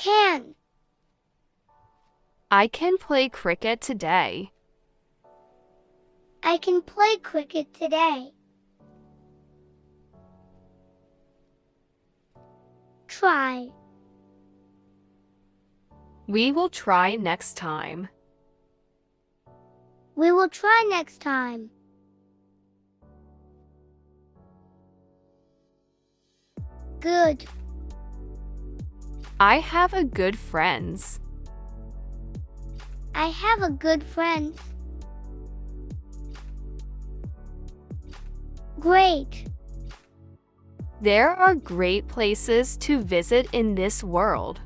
Can. I can play cricket today. I can play cricket today. Try. We will try next time. We will try next time. Good. I have a good friends. I have a good friends. Great. There are great places to visit in this world.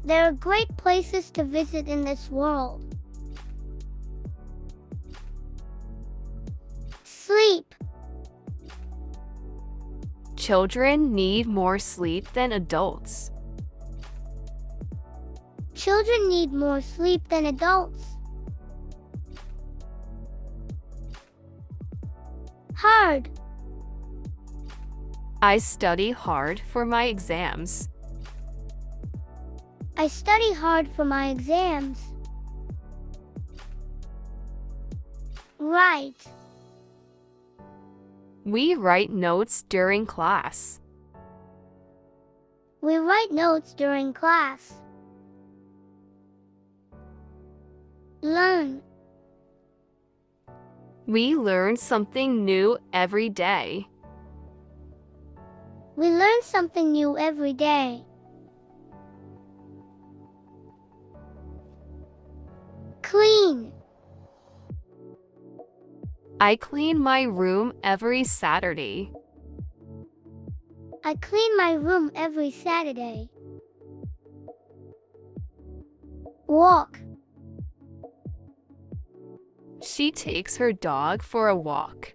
There are great places to visit in this world. Sleep. Children need more sleep than adults. Children need more sleep than adults. Hard. I study hard for my exams. I study hard for my exams. Right. We write notes during class. We write notes during class. Learn. We learn something new every day. We learn something new every day. Clean. I clean my room every Saturday. I clean my room every Saturday. Walk. She takes her dog for a walk.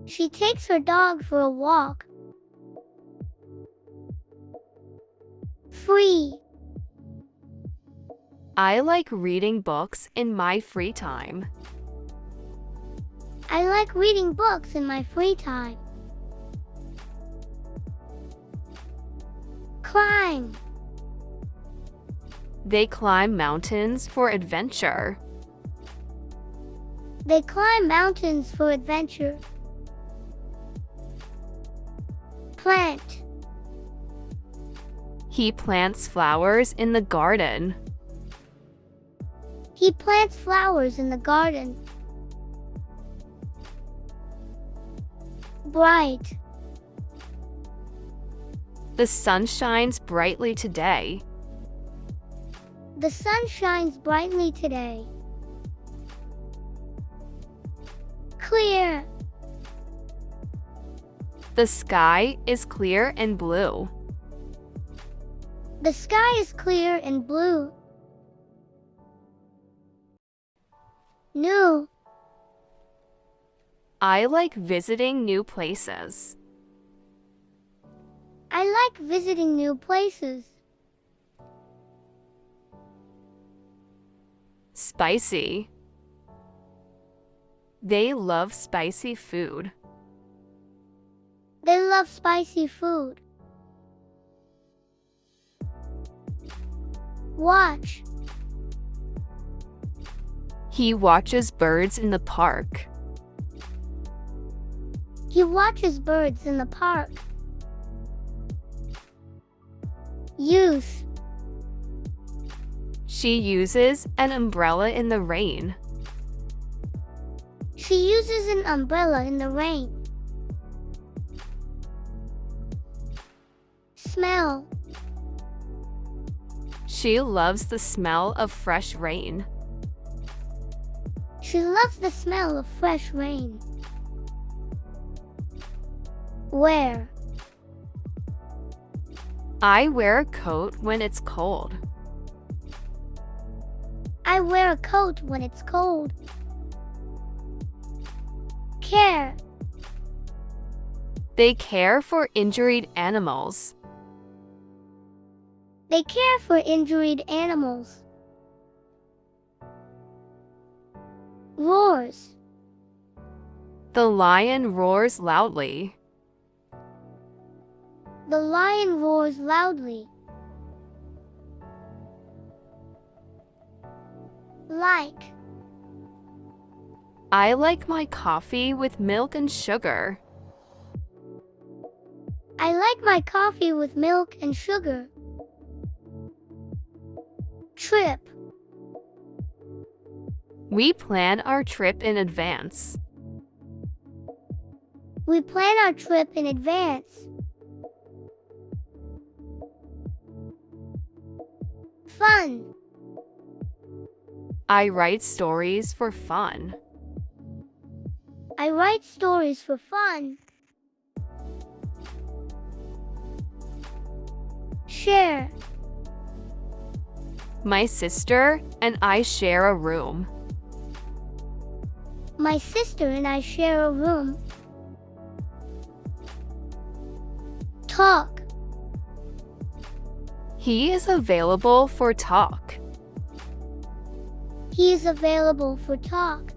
She takes her dog for a walk. Free. I like reading books in my free time. I like reading books in my free time. Climb. They climb mountains for adventure. They climb mountains for adventure. Plant. He plants flowers in the garden. He plants flowers in the garden. Bright. The sun shines brightly today. The sun shines brightly today. Clear. The sky is clear and blue. The sky is clear and blue. New. I like visiting new places. I like visiting new places. Spicy. They love spicy food. They love spicy food. Watch. He watches birds in the park. He watches birds in the park. Use. She uses an umbrella in the rain. She uses an umbrella in the rain. Smell. She loves the smell of fresh rain. She loves the smell of fresh rain. Wear. I wear a coat when it's cold. I wear a coat when it's cold. Care. They care for injured animals. They care for injured animals. Roars. The lion roars loudly. The lion roars loudly. Like. I like my coffee with milk and sugar. I like my coffee with milk and sugar. Trip. We plan our trip in advance. We plan our trip in advance. Fun. I write stories for fun. I write stories for fun. Share. My sister and I share a room. My sister and I share a room. Talk. He is available for talk. He is available for talk.